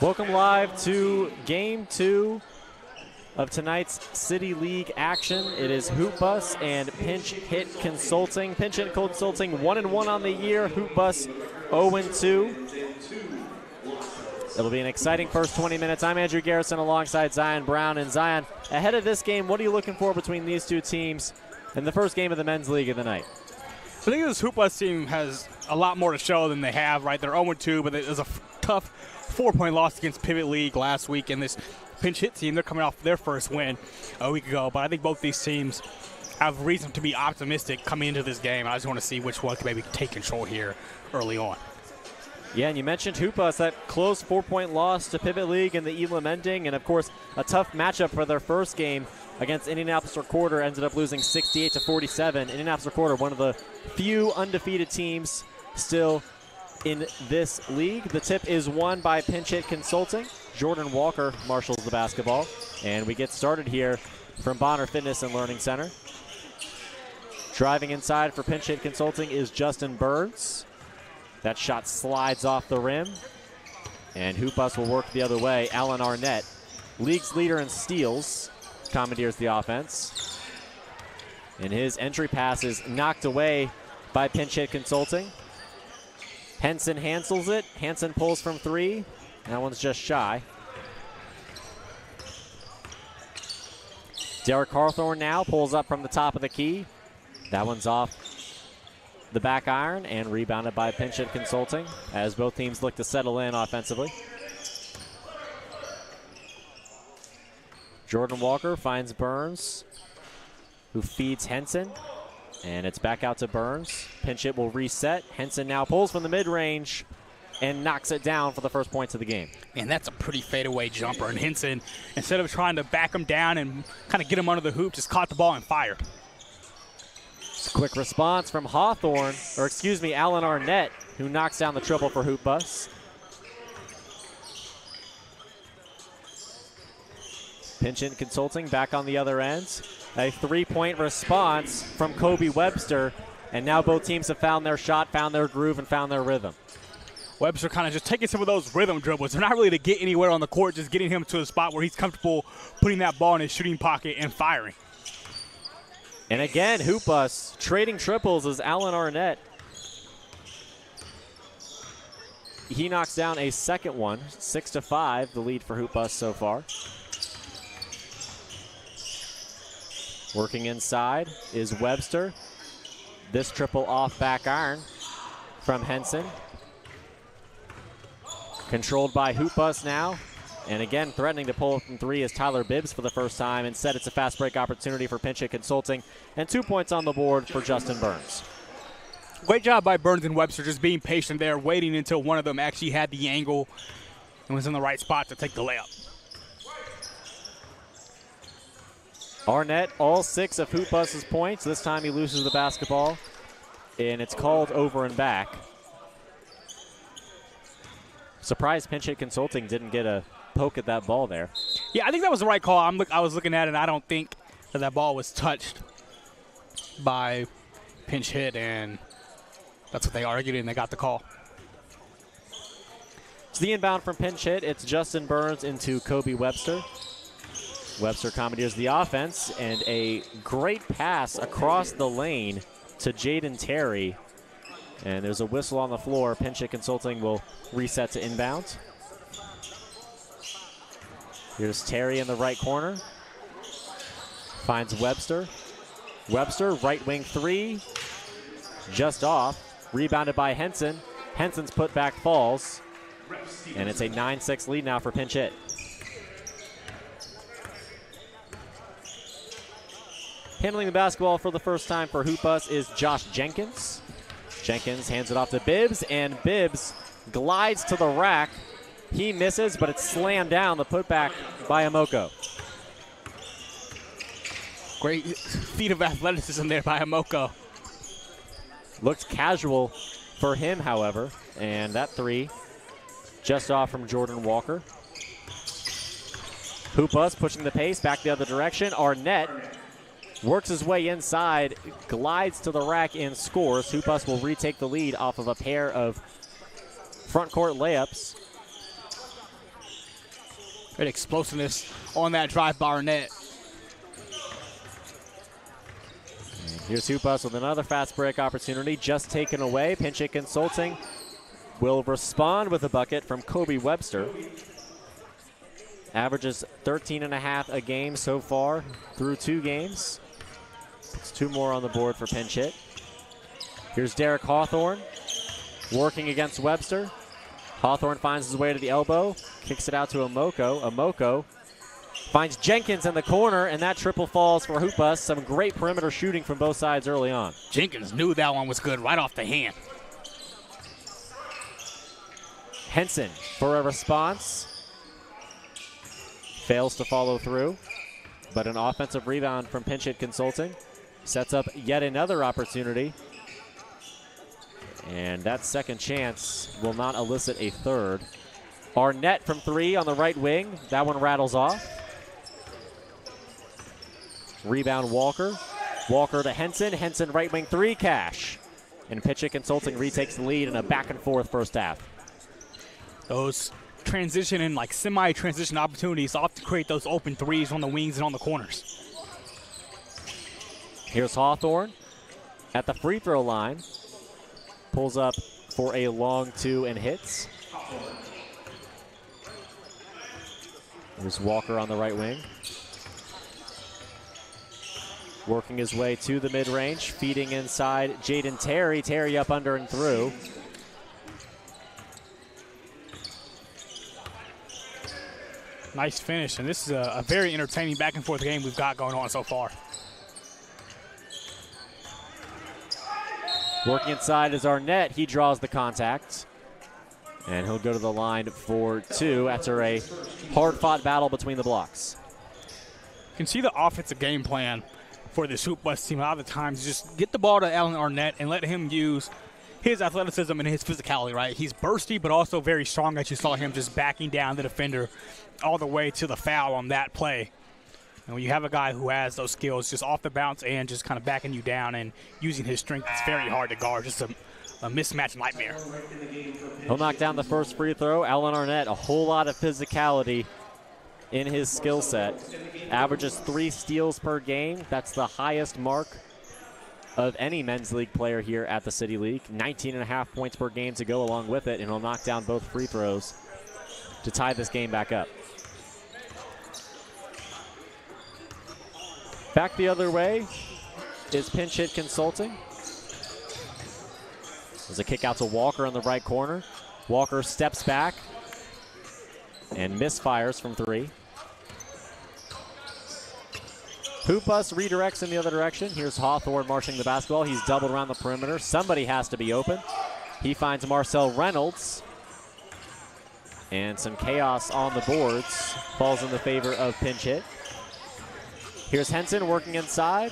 Welcome live to Game 2 of tonight's City League action. It is Hoop Bus and Pinch Hit Consulting. Pinch Hit Consulting 1-1 on the year. Hoop Bus 0-2. It'll be an exciting first 20 minutes. I'm Andrew Garrison alongside Zion Brown. And Zion, ahead of this game, what are you looking for between these two teams in the first game of the men's league of the night? I think this Hoop Bus team has a lot more to show than they have, right? They're 0-2, but it was a tough 4-point loss against Pivot League last week. And this Pinch Hit team, they're coming off their first win a week ago. But I think both these teams have reason to be optimistic coming into this game. I just want to see which one can maybe take control here early on. Yeah, and you mentioned Hoop Bus, that close 4-point loss to Pivot League in the Elam ending, and of course a tough matchup for their first game against Indianapolis Recorder. Ended up losing 68-47. Indianapolis Recorder, one of the few undefeated teams still in this league. The tip is won by Pinch Hit Consulting. Jordan Walker marshals the basketball, and we get started here from Bonner Fitness and Learning Center. Driving inside for Pinch Hit Consulting is Justin Burns. That shot slides off the rim, and Hoop Bus will work the other way. Alan Arnett, league's leader in steals, commandeers the offense. And his entry pass is knocked away by Pinch Hit Consulting. Henson handles it. Hanson pulls from three. That one's just shy. Derek Hawthorne now pulls up from the top of the key. That one's off the back iron and rebounded by Pinch Hit Consulting as both teams look to settle in offensively. Jordan Walker finds Burns, who feeds Henson, and it's back out to Burns. Pinch Hit will reset. Henson now pulls from the mid-range and knocks it down for the first points of the game. And that's a pretty fadeaway jumper. And Henson, instead of trying to back him down and kind of get him under the hoop, just caught the ball and fired. Quick response from Hawthorne, or excuse me, Alan Arnett, who knocks down the triple for Hoop Bus. Pinch Hit Consulting back on the other end. A three-point response from Kobe Webster, and now both teams have found their shot, found their groove, and found their rhythm. Webster kind of just taking some of those rhythm dribbles. They're not really to get anywhere on the court, just getting him to a spot where he's comfortable putting that ball in his shooting pocket and firing. And again, Hoop Bus trading triples as Alan Arnett. He knocks down a second one, 6-5, the lead for Hoop Bus so far. Working inside is Webster. This triple off back iron from Henson. Controlled by Hoop Bus now. And again, threatening to pull from three is Tyler Bibbs for the first time. Instead, it's a fast break opportunity for Pinch Hit Consulting. And 2 points on the board for Justin Burns. Great job by Burns and Webster, just being patient there, waiting until one of them actually had the angle and was in the right spot to take the layup. Arnett, all 6 of Hoop Bus's points. This time he loses the basketball, and it's called over and back. Surprised Pinch Hit Consulting didn't get a poke at that ball there. Yeah, I think that was the right call. I was looking at it, and I don't think that ball was touched by Pinch Hit, and that's what they argued, and they got the call. It's the inbound from Pinch Hit. It's Justin Burns into Kobe Webster. Webster commandeers the offense, and a great pass across the lane to Jaden Terry. And there's a whistle on the floor. Pinch Hit Consulting will reset to inbound. Here's Terry in the right corner. Finds Webster. Webster, right wing three. Just off. Rebounded by Henson. Henson's putback falls. And it's a 9-6 lead now for Pinch Hit. Handling the basketball for the first time for Hoop Bus is Josh Jenkins. Jenkins hands it off to Bibbs, and Bibbs glides to the rack. He misses, but it's slammed down, the putback by Amoko. Great feat of athleticism there by Amoko. Looked casual for him, however, and that three just off from Jordan Walker. Hoop Bus pushing the pace back the other direction. Arnett works his way inside, glides to the rack, and scores. Hoop Bus will retake the lead off of a pair of front court layups. Great explosiveness on that drive by Arnett. And here's Hoopas with another fast break opportunity, just taken away. Pinch Hit Consulting will respond with a bucket from Kobe Webster. Averages 13.5 a game so far through 2 games. It's 2 more on the board for Pinch Hit. Here's Derek Hawthorne working against Webster. Hawthorne finds his way to the elbow, kicks it out to Amoko. Amoko finds Jenkins in the corner, and that triple falls for Hoopas. Some great perimeter shooting from both sides early on. Jenkins knew that one was good right off the hand. Henson for a response. Fails to follow through, but an offensive rebound from Pinch Hit Consulting sets up yet another opportunity. And that second chance will not elicit a third. Arnett from 3 on the right wing. That one rattles off. Rebound Walker. Walker to Henson. Henson right wing 3, cash. And Pinch Hit Consulting retakes the lead in a back and forth first half. Those transition and like semi-transition opportunities often create those open threes on the wings and on the corners. Here's Hawthorne at the free throw line. Pulls up for a long 2 and hits. There's Walker on the right wing. Working his way to the mid-range, feeding inside Jaden Terry. Terry up under and through. Nice finish, and this is a very entertaining back and forth game we've got going on so far. Working inside is Arnett. He draws the contact. And he'll go to the line for 2 after a hard-fought battle between the blocks. You can see the offensive game plan for this Hoopas team a lot of the times. Just get the ball to Alan Arnett and let him use his athleticism and his physicality, right? He's bursty, but also very strong, as you saw him just backing down the defender all the way to the foul on that play. And when you have a guy who has those skills just off the bounce and just kind of backing you down and using his strength, it's very hard to guard. Just a mismatch nightmare. He'll knock down the first free throw. Alan Arnett, a whole lot of physicality in his skill set. Averages 3 steals per game. That's the highest mark of any men's league player here at the City League. 19.5 points per game to go along with it, and he'll knock down both free throws to tie this game back up. Back the other way is Pinch Hit Consulting. There's a kick out to Walker in the right corner. Walker steps back and misfires from 3. Hoopas redirects in the other direction. Here's Hawthorne marching the basketball. He's doubled around the perimeter. Somebody has to be open. He finds Marcel Reynolds. And some chaos on the boards falls in the favor of Pinch Hit. Here's Henson working inside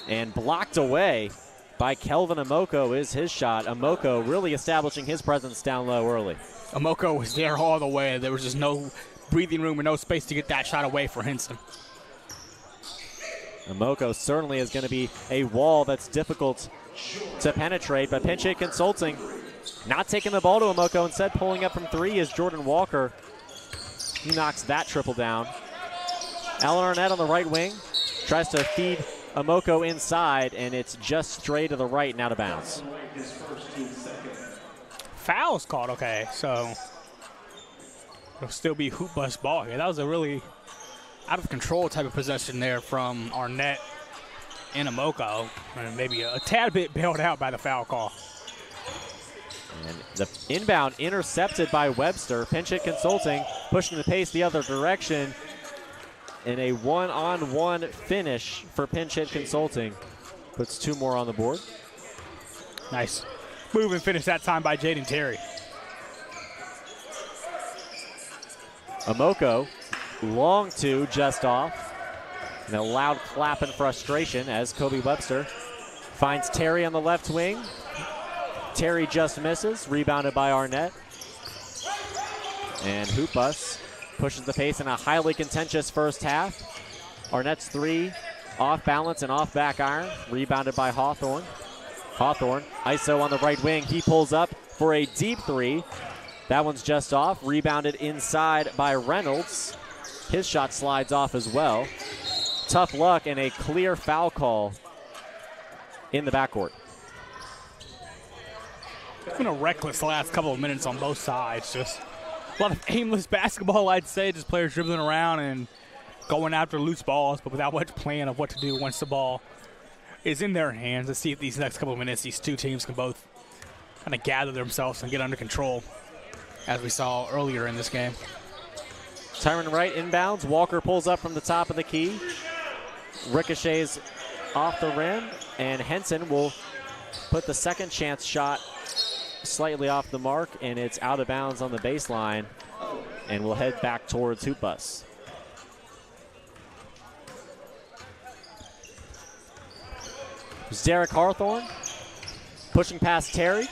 and blocked away by Kelvin Amoko is his shot. Amoko really establishing his presence down low early. Amoko was there all the way. There was just no breathing room or no space to get that shot away for Henson. Amoko certainly is going to be a wall that's difficult to penetrate, but Pinch Hit Consulting not taking the ball to Amoko, instead pulling up from 3 is Jordan Walker. He knocks that triple down. Alan Arnett on the right wing tries to feed Amoko inside, and it's just straight to the right and out of bounds. Foul's called, okay, so it'll still be Hoopas ball here. That was a really out of control type of possession there from Arnett and Amoko, and maybe a tad bit bailed out by the foul call. And the inbound intercepted by Webster. Pinch Hit Consulting pushing the pace the other direction. And a one-on-one finish for Pinch Hit Consulting. Puts 2 more on the board. Nice move and finish that time by Jaden Terry. Amoko, long 2, just off. And a loud clap in frustration as Kobe Webster finds Terry on the left wing. Terry just misses, rebounded by Arnett. And Hoopas pushes the pace in a highly contentious first half. Arnett's 3 off balance and off back iron, rebounded by Hawthorne. Hawthorne, ISO on the right wing. He pulls up for a deep 3. That one's just off, rebounded inside by Reynolds. His shot slides off as well. Tough luck and a clear foul call in the backcourt. It's been a reckless last couple of minutes on both sides. Just a lot of aimless basketball, I'd say. Just players dribbling around and going after loose balls, but without much plan of what to do once the ball is in their hands. Let's see if these next couple of minutes, these two teams can both kind of gather themselves and get under control, as we saw earlier in this game. Tyron Wright inbounds. Walker pulls up from the top of the key. Ricochets off the rim, and Henson will put the second chance shot slightly off the mark, and it's out of bounds on the baseline, and we'll head back towards Hoop Bus. There's Derek Hawthorne pushing past Terry.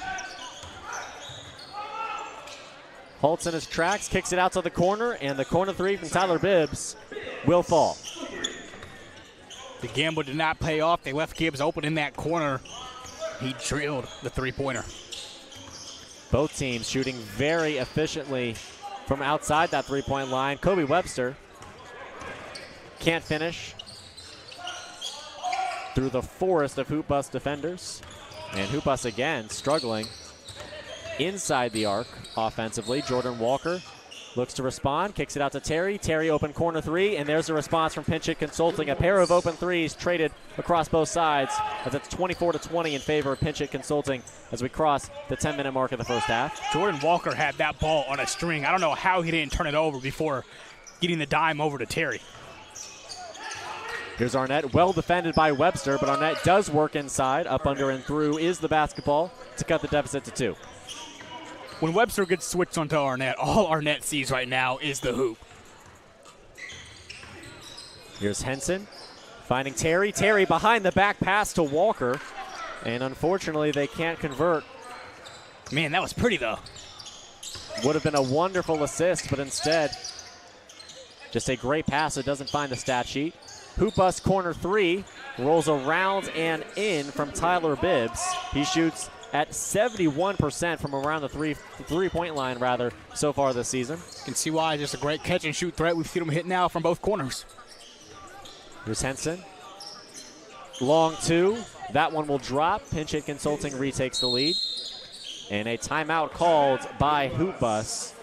Halts in his tracks, kicks it out to the corner, and the corner three from Tyler Bibbs will fall. The gamble did not pay off. They left Gibbs open in that corner. He drilled the three-pointer. Both teams shooting very efficiently from outside that three-point line. Kobe Webster can't finish through the forest of Hoop Bus defenders. And Hoop Bus again struggling inside the arc offensively. Jordan Walker looks to respond, kicks it out to Terry. Terry open corner three, and there's a response from Pinchot Consulting. A pair of open threes traded across both sides as it's 24-20 in favor of Pinchot Consulting as we cross the 10-minute mark of the first half. Jordan Walker had that ball on a string. I don't know how he didn't turn it over before getting the dime over to Terry. Here's Arnett, well defended by Webster, but Arnett does work inside. Up, under, and through is the basketball to cut the deficit to 2. When Webster gets switched onto Arnett, all Arnett sees right now is the hoop. Here's Henson finding Terry. Terry behind the back pass to Walker, and unfortunately they can't convert. Man, that was pretty though. Would have been a wonderful assist, but instead just a great pass that doesn't find the stat sheet. Hoop Bus corner three rolls around and in from Tyler Bibbs. He shoots at 71% from around the three-point line rather so far this season. You can see why. Just a great catch and shoot threat. We've seen him hit now from both corners. Here's Henson. Long two. That one will drop. Pinchot Consulting retakes the lead. And a timeout called by Hoop Bus.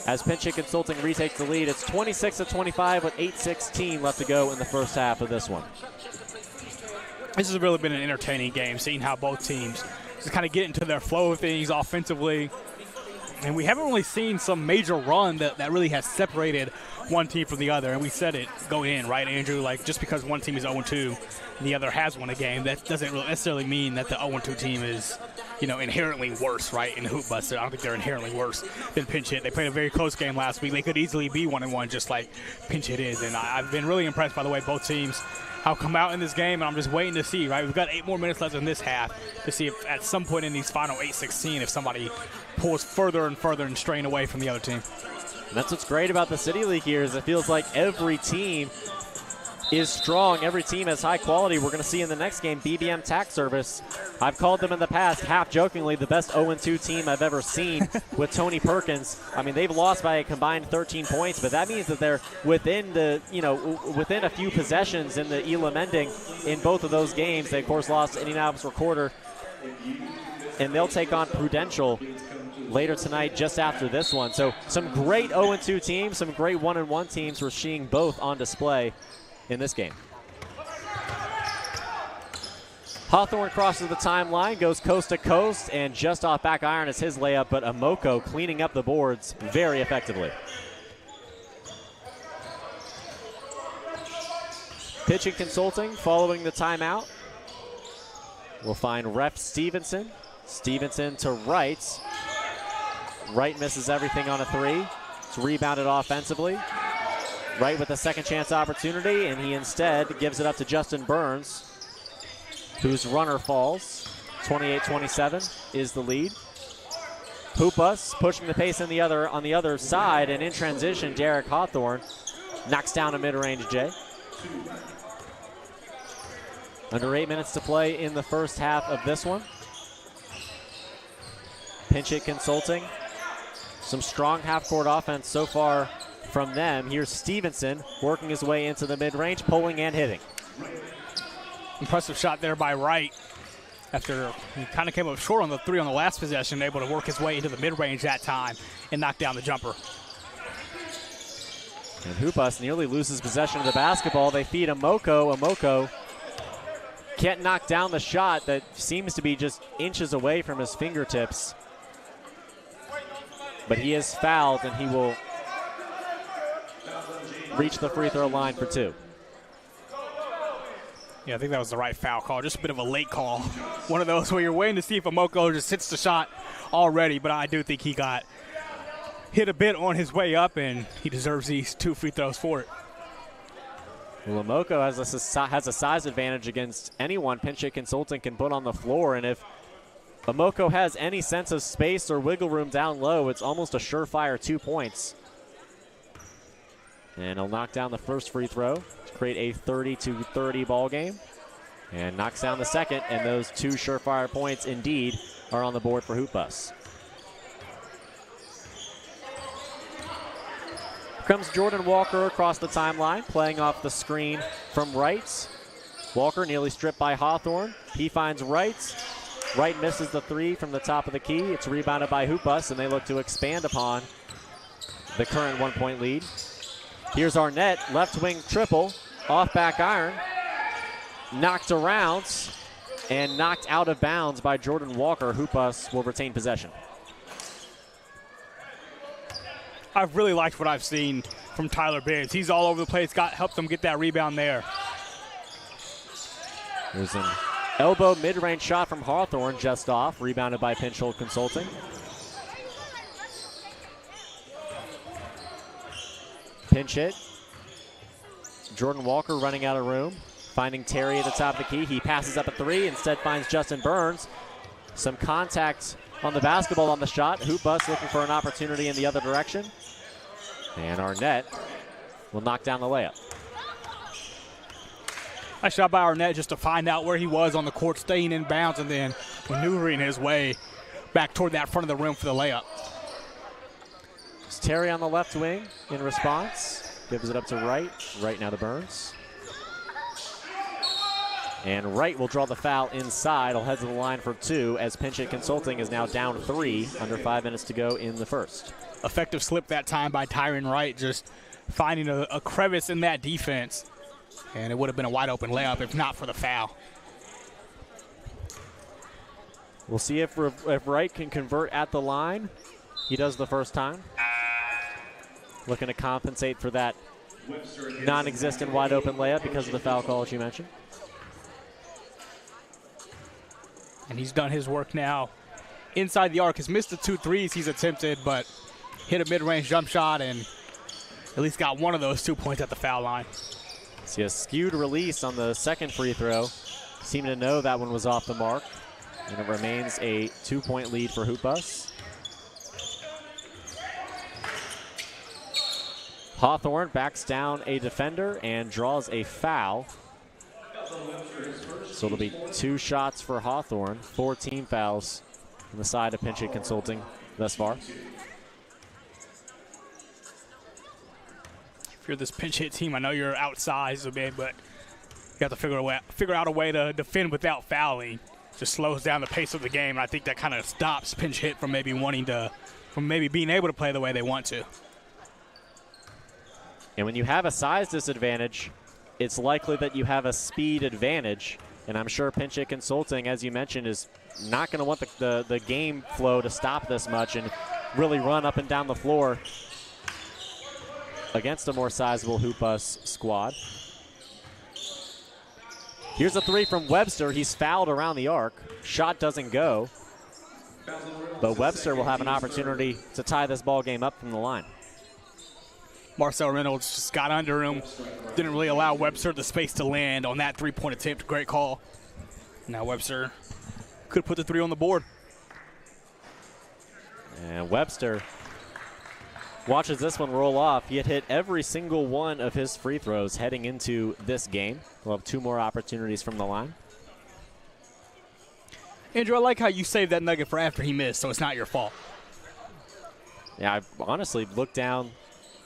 As Pinchot Consulting retakes the lead, it's 26-25 with 8:16 left to go in the first half of this one. This has really been an entertaining game, seeing how both teams just kind of get into their flow of things offensively. And we haven't really seen some major run that really has separated one team from the other. And we said it going in, right, Andrew? Like, just because one team is 0-2 and the other has won a game, that doesn't really necessarily mean that the 0-2 team is, you know, inherently worse, right, in Hoop Bus. I don't think they're inherently worse than Pinchot. They played a very close game last week. They could easily be 1-1 just like Pinchot is. And I've been really impressed by the way both teams have come out in this game, and I'm just waiting to see, right? We've got 8 more minutes left in this half to see if at some point in these final 8:16 if somebody pulls further and further and straying away from the other team. And that's what's great about the City League here is it feels like every team is strong. Every team has high quality. We're going to see in the next game BBM Tax Service. I've called them in the past, half jokingly, the best 0-2 team I've ever seen with Tony Perkins. I mean, they've lost by a combined 13 points, but that means that they're within the, within a few possessions in the Elam ending in both of those games. They, of course, lost to Indianapolis Recorder, and they'll take on Prudential later tonight just after this one. So some great 0-2 teams, some great 1-1 teams. We're seeing both on display in this game. Hawthorne crosses the timeline, goes coast to coast, and just off back iron is his layup, but Amoko cleaning up the boards very effectively. Pitching Consulting following the timeout. We'll find Ref Stevenson. Stevenson to Wright. Wright misses everything on a three. It's rebounded offensively. Wright with a second chance opportunity, and he instead gives it up to Justin Burns, whose runner falls. 28-27 is the lead. Hoop Bus pushing the pace on the other side, and in transition, Derek Hawthorne knocks down a mid-range J. Under 8 minutes to play in the first half of this one. Pinchot Consulting. Some strong half-court offense so far from them. Here's Stevenson working his way into the mid-range, pulling and hitting. Impressive shot there by Wright. After he kind of came up short on the 3 on the last possession, able to work his way into the mid-range that time and knock down the jumper. And Hoopas nearly loses possession of the basketball. They feed Amoko. Amoko can't knock down the shot that seems to be just inches away from his fingertips. But he is fouled, and he will reach the free throw line for 2. Yeah, I think that was the right foul call. Just a bit of a late call. One of those where you're waiting to see if Amoko just hits the shot already, but I do think he got hit a bit on his way up, and he deserves these 2 free throws for it. Well, Amoko has a size advantage against anyone Pinch-Hit Consulting can put on the floor, and if Amoko has any sense of space or wiggle room down low, it's almost a surefire 2 points. And he'll knock down the first free throw to create a 30-30 ball game. And knocks down the second, and those 2 surefire points indeed are on the board for Hoopus. Comes Jordan Walker across the timeline, playing off the screen from Wright. Walker nearly stripped by Hawthorne. He finds Wright. Wright misses the 3 from the top of the key. It's rebounded by Hoopus, and they look to expand upon the current 1-point lead. Here's Arnett, left wing triple, off back iron, knocked around, and knocked out of bounds by Jordan Walker. Hoopus will retain possession. I've really liked what I've seen from Tyler Bibbs. He's all over the place, helped them get that rebound there. There's an elbow mid-range shot from Hawthorne, just off, rebounded by Pinch-Hit Consulting. Pinch hit. Jordan Walker running out of room, finding Terry at the top of the key. He passes up a 3, instead finds Justin Burns. Some contact on the basketball on the shot. Hoopus looking for an opportunity in the other direction. And Arnett will knock down the layup. Nice shot by Arnett just to find out where he was on the court, staying in bounds and then maneuvering his way back toward that front of the rim for the layup. It's Terry on the left wing in response. Gives it up to Wright. Wright now to Burns. And Wright will draw the foul inside. He'll head to the line for 2 as Pinch-Hit Consulting is now down 3, under 5 minutes to go in the first. Effective slip that time by Tyron Wright, just finding a crevice in that defense. And it would have been a wide open layup if not for the foul. We'll see if Wright can convert at the line. He does the first time. Looking to compensate for that non-existent wide open layup because of the foul call, as you mentioned. And he's done his work now inside the arc. Has missed the 2 threes he's attempted, but hit a mid-range jump shot and at least got one of those 2 points at the foul line. See a skewed release on the second free throw. Seemed to know that one was off the mark. And it remains a 2-point lead for Hoopus. Hawthorne backs down a defender and draws a foul. So it'll be 2 shots for Hawthorne, 4 team fouls on the side of Pinch-Hit Consulting thus far. If you're this pinch hit team, I know you're outsized a bit, but you have to figure out a way to defend without fouling. Just slows down the pace of the game. And I think that kind of stops pinch hit from maybe being able to play the way they want to. And when you have a size disadvantage, it's likely that you have a speed advantage. And I'm sure Pinch-Hit Consulting, as you mentioned, is not going to want the game flow to stop this much and really run up and down the floor against a more sizable Hoopus squad. Here's a 3 from Webster. He's fouled around the arc. Shot doesn't go. But Webster will have an opportunity to tie this ball game up from the line. Marcel Reynolds just got under him. Didn't really allow Webster the space to land on that 3-point attempt. Great call. Now Webster could put the 3 on the board. And Webster watches this one roll off. He had hit every single one of his free throws heading into this game. We'll have 2 more opportunities from the line. Andrew, I like how you saved that nugget for after he missed, so it's not your fault. Yeah, I honestly looked down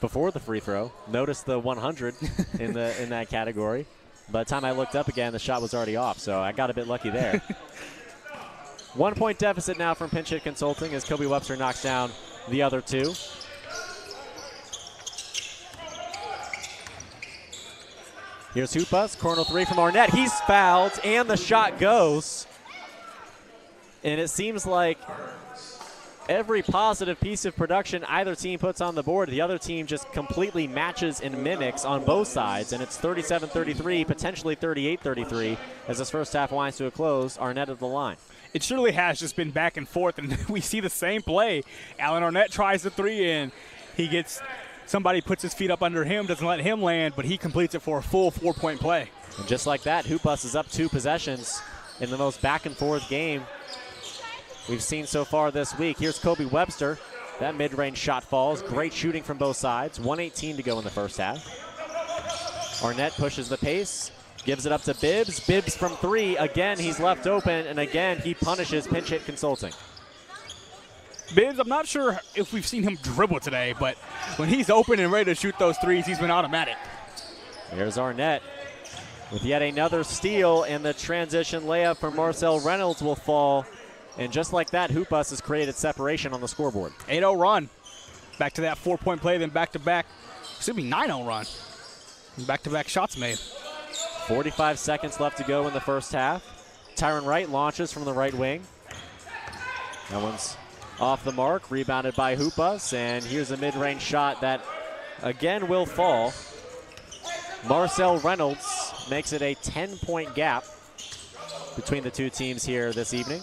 before the free throw. Noticed the 100 in that category. By the time I looked up again, the shot was already off, so I got a bit lucky there. 1 point deficit now from Pinch Hit Consulting as Kobe Webster knocks down the other two. Here's Hoopas, corner three from Arnett. He's fouled, and the shot goes. And it seems like every positive piece of production either team puts on the board, the other team just completely matches and mimics on both sides. And it's 37-33, potentially 38-33 as this first half winds to a close. Arnett at the line. It surely has just been back and forth, and we see the same play. Alan Arnett tries the three in. Somebody puts his feet up under him, doesn't let him land, but he completes it for a full 4-point play. And just like that, Hoopas is up 2 possessions in the most back-and-forth game we've seen so far this week. Here's Kobe Webster. That mid-range shot falls. Great shooting from both sides. 1:18 to go in the first half. Arnett pushes the pace, gives it up to Bibbs. Bibbs from 3. Again, he's left open, and again, he punishes Pinch Hit Consulting. Bibbs, I'm not sure if we've seen him dribble today, but when he's open and ready to shoot those threes, he's been automatic. There's Arnett with yet another steal, and the transition layup from Marcel Reynolds will fall. And just like that, Hoopas has created separation on the scoreboard. 8-0 run. Back to that 4-point play, then back-to-back. Should be 9-0 run. Back-to-back shots made. 45 seconds left to go in the first half. Tyron Wright launches from the right wing. That one's off the mark, rebounded by Hoopas, and here's a mid-range shot that again will fall. Marcel Reynolds makes it a 10-point gap between the two teams here this evening.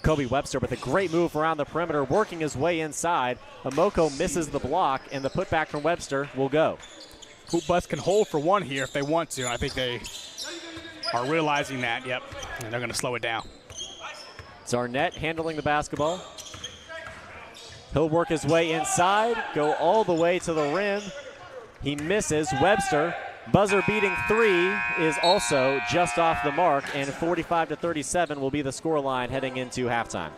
Kobe Webster with a great move around the perimeter, working his way inside. Amoko misses the block, and the putback from Webster will go. Hoopas can hold for one here if they want to. I think they are realizing that, yep, and they're going to slow it down. It's Arnett handling the basketball. He'll work his way inside, go all the way to the rim. He misses. Webster, buzzer-beating 3 is also just off the mark, and 45-37 will be the scoreline heading into halftime.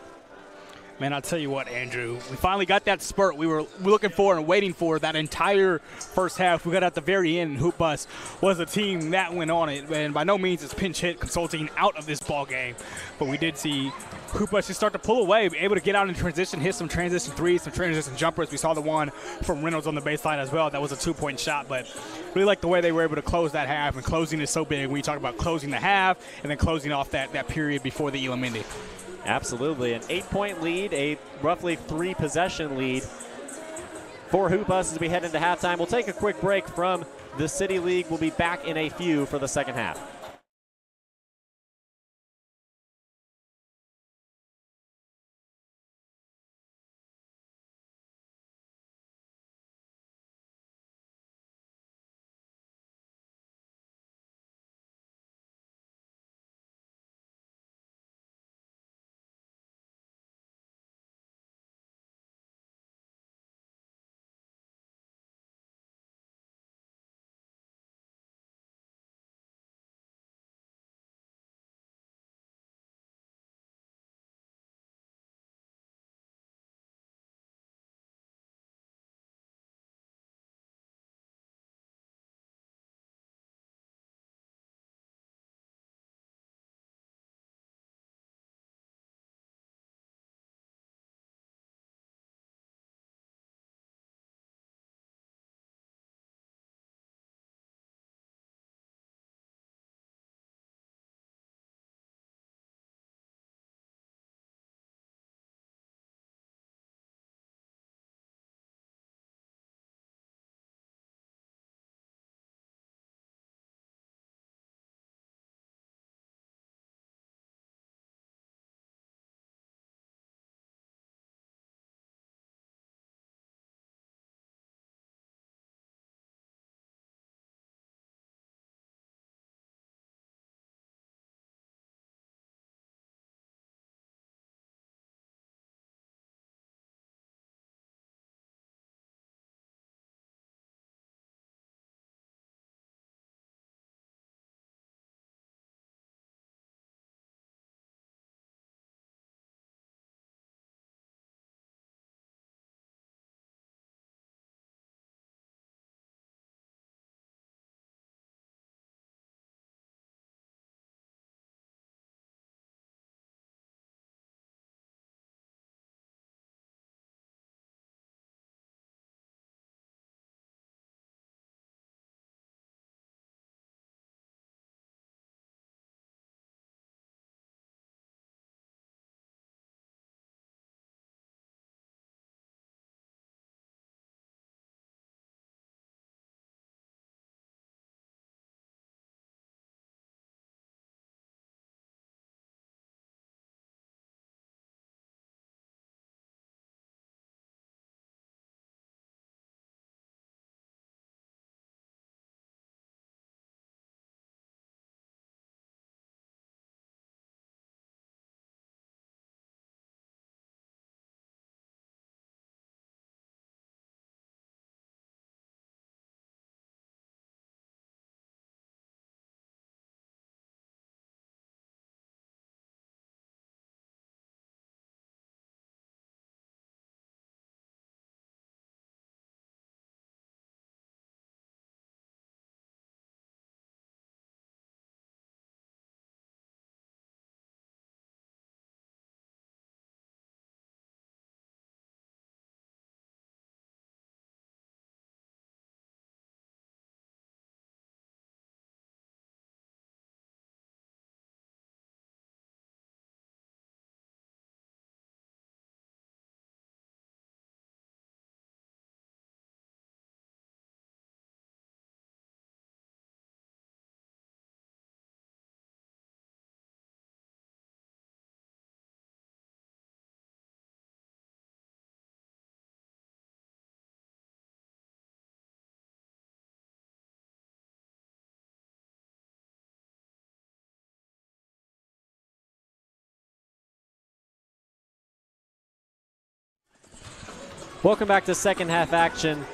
Man, I'll tell you what, Andrew, we finally got that spurt we were looking for and waiting for that entire first half. We got at the very end, and Hoopas was the team that went on it. And by no means is Pinch Hit Consulting out of this ball game, but we did see Hoopas just start to pull away, able to get out in transition, hit some transition threes, some transition jumpers. We saw the one from Reynolds on the baseline as well. That was a 2-point shot, but really like the way they were able to close that half, and closing is so big when you talk about closing the half and then closing off that period before the Elam Indy. Absolutely. An 8-point lead, a roughly 3-possession lead for Hoopas as we head into halftime. We'll take a quick break from the City League. We'll be back in a few for the second half. Welcome back to second half action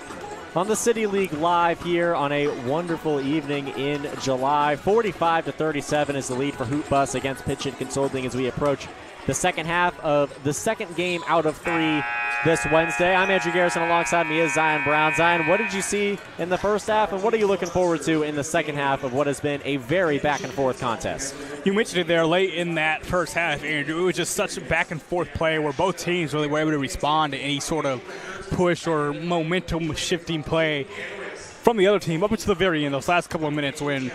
on the City League Live here on a wonderful evening in July. 45-37 is the lead for Hoop Bus against Pinch Hit Consulting as we approach the second half of the second game out of 3 this Wednesday. I'm Andrew Garrison. Alongside me is Zion Brown. Zion, what did you see in the first half, and what are you looking forward to in the second half of what has been a very back-and-forth contest? You mentioned it there late in that first half, Andrew. It was just such a back-and-forth play where both teams really were able to respond to any sort of push or momentum-shifting play from the other team up until the very end, those last couple of minutes when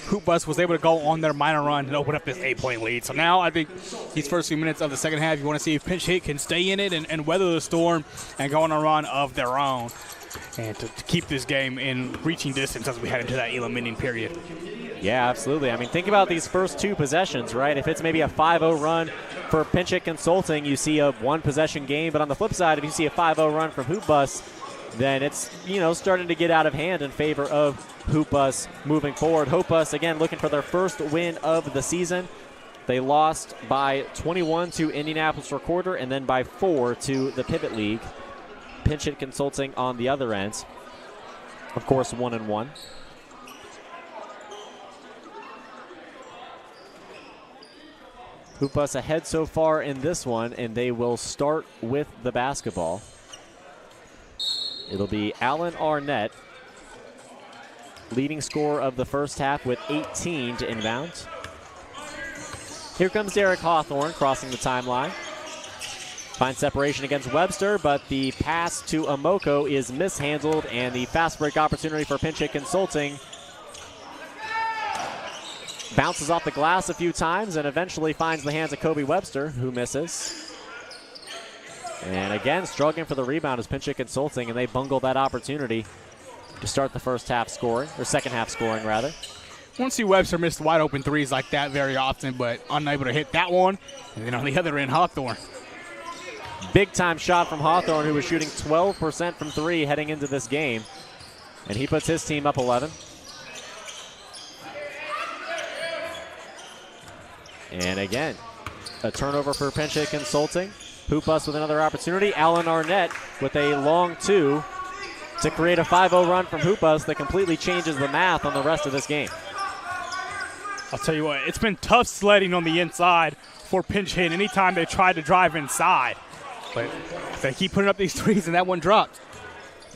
Hoop Bus was able to go on their minor run and open up this 8-point lead. So now I think these first few minutes of the second half, you want to see if Pinch Hit can stay in it and weather the storm and go on a run of their own and to keep this game in reaching distance as we head into that Elam ending period. Yeah, absolutely. I mean, think about these first 2 possessions, right? If it's maybe a 5-0 run for Pinch Hit Consulting, you see a 1-possession game. But on the flip side, if you see a 5-0 run from Hoop Bus, then it's, starting to get out of hand in favor of Hoop Bus moving forward. Hoop Bus, again, looking for their first win of the season. They lost by 21 to Indianapolis Recorder and then by 4 to the Pivot League. Pinch Hit Consulting on the other end, of course, 1-1. Hoop Bus ahead so far in this one, and they will start with the basketball. It'll be Alan Arnett, leading scorer of the first half with 18 to inbound. Here comes Derek Hawthorne crossing the timeline. Finds separation against Webster, but the pass to Amoko is mishandled, and the fast break opportunity for Pinch Hit Consulting bounces off the glass a few times and eventually finds the hands of Kobe Webster, who misses. And again, struggling for the rebound is Pinch Hit Consulting, and they bungle that opportunity to start the first half scoring, or second half scoring, rather. Won't see Webster miss wide open threes like that very often, but unable to hit that one. And then on the other end, Hawthorne. Big time shot from Hawthorne, who was shooting 12% from 3 heading into this game. And he puts his team up 11. And again, a turnover for Pinch Hit Consulting. Hoop Bus with another opportunity. Alan Arnett with a long 2 to create a 5-0 run from Hoop Bus that completely changes the math on the rest of this game. I'll tell you what, it's been tough sledding on the inside for Pinch Hit anytime they tried to drive inside. But they keep putting up these threes and that one dropped.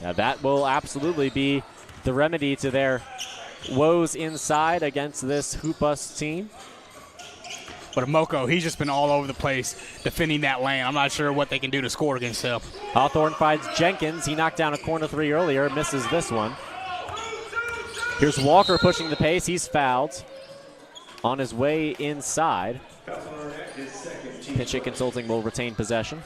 Yeah, that will absolutely be the remedy to their woes inside against this Hoop Bus team. But Amoko, he's just been all over the place defending that lane. I'm not sure what they can do to score against him. Hawthorne finds Jenkins. He knocked down a corner 3 earlier, misses this one. Here's Walker pushing the pace. He's fouled on his way inside. Pinch Hit Consulting will retain possession.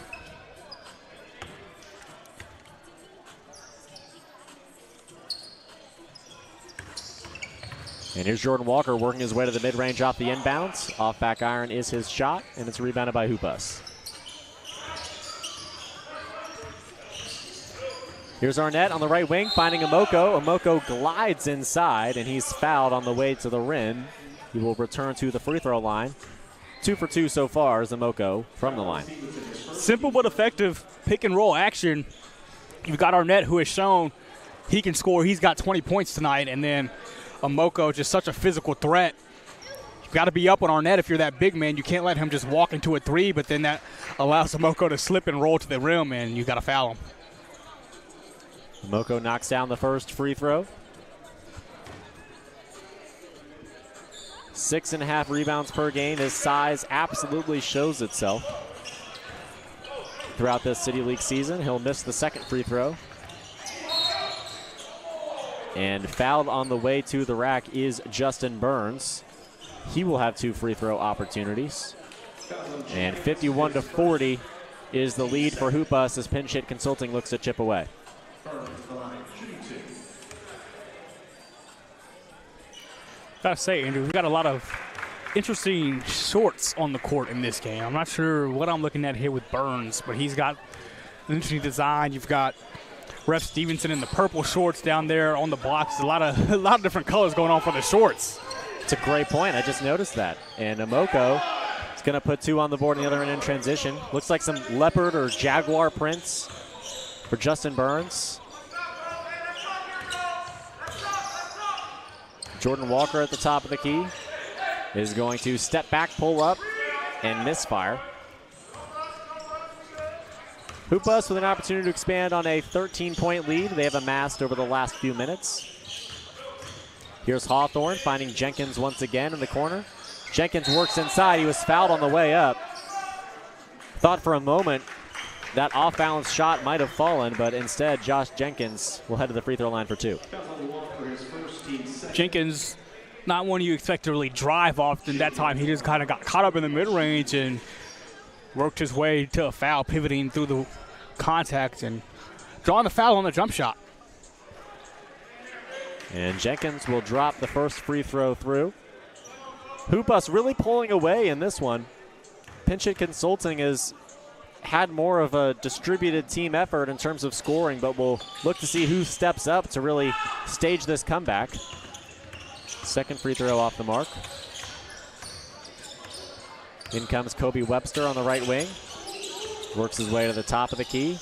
And here's Jordan Walker working his way to the mid-range off the inbounds. Off back iron is his shot, and it's rebounded by Hoop Bus. Here's Arnett on the right wing, finding Amoko. Amoko glides inside, and he's fouled on the way to the rim. He will return to the free throw line. 2 for 2 so far as Amoko from the line. Simple but effective pick and roll action. You've got Arnett, who has shown he can score. He's got 20 points tonight, and then Amoko, just such a physical threat. You've got to be up on Arnett if you're that big man. You can't let him just walk into a 3, but then that allows Amoko to slip and roll to the rim, and you got to foul him. Amoko knocks down the first free throw. 6.5 rebounds per game. His size absolutely shows itself throughout this City League season. He'll miss the second free throw. And fouled on the way to the rack is Justin Burns. He will have 2 free throw opportunities. And 51-40 is the lead for Hoop Bus as Pinch Hit Consulting looks to chip away. Gotta say, Andrew, we've got a lot of interesting shorts on the court in this game. I'm not sure what I'm looking at here with Burns, but he's got an interesting design. You've got Ref Stevenson in the purple shorts down there on the blocks. A lot of different colors going on for the shorts. It's a great point. I just noticed that. And Amoko is going to put 2 on the board on the other end in transition. Looks like some leopard or jaguar prints for Justin Burns. Jordan Walker at the top of the key is going to step back, pull up, and misfire. Hoop Bus with an opportunity to expand on a 13-point lead they have amassed over the last few minutes. Here's Hawthorne finding Jenkins once again in the corner. Jenkins works inside. He was fouled on the way up. Thought for a moment that off-balance shot might have fallen, but instead Josh Jenkins will head to the free throw line for 2. Jenkins, not one you expect to really drive often. That time he just kind of got caught up in the mid-range and worked his way to a foul, pivoting through the contact and drawing the foul on the jump shot. And Jenkins will drop the first free throw through. Hoop Bus really pulling away in this one. Pinch Hit Consulting has had more of a distributed team effort in terms of scoring, but we'll look to see who steps up to really stage this comeback. Second free throw off the mark. In comes Kobe Webster on the right wing. Works his way to the top of the key.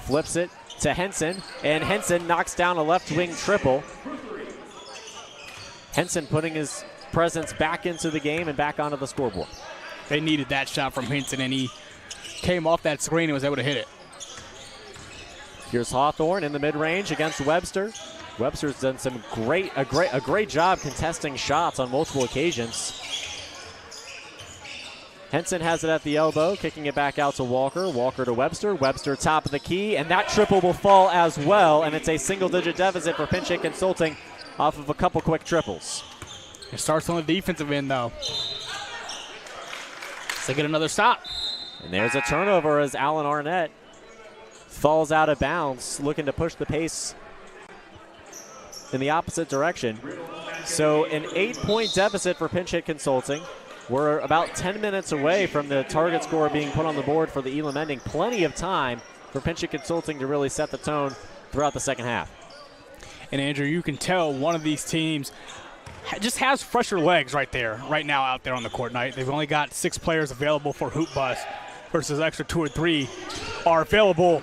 Flips it to Henson, and Henson knocks down a left wing triple. Henson putting his presence back into the game and back onto the scoreboard. They needed that shot from Henson, and he came off that screen and was able to hit it. Here's Hawthorne in the mid-range against Webster. Webster's done a great job contesting shots on multiple occasions. Henson has it at the elbow, kicking it back out to Walker. Walker to Webster. Webster top of the key, and that triple will fall as well, and it's a single-digit deficit for Pinch Hit Consulting off of a couple quick triples. It starts on the defensive end, though. So they get another stop. And there's a turnover as Alan Arnett falls out of bounds, looking to push the pace in the opposite direction. So an 8-point deficit for Pinch Hit Consulting. We're about 10 minutes away from the target score being put on the board for the Elam Ending. Plenty of time for Pinch Hit Consulting to really set the tone throughout the second half. And Andrew, you can tell one of these teams just has fresher legs right now out there on the court night. They've only got 6 players available for Hoop Bus versus extra 2 or 3 are available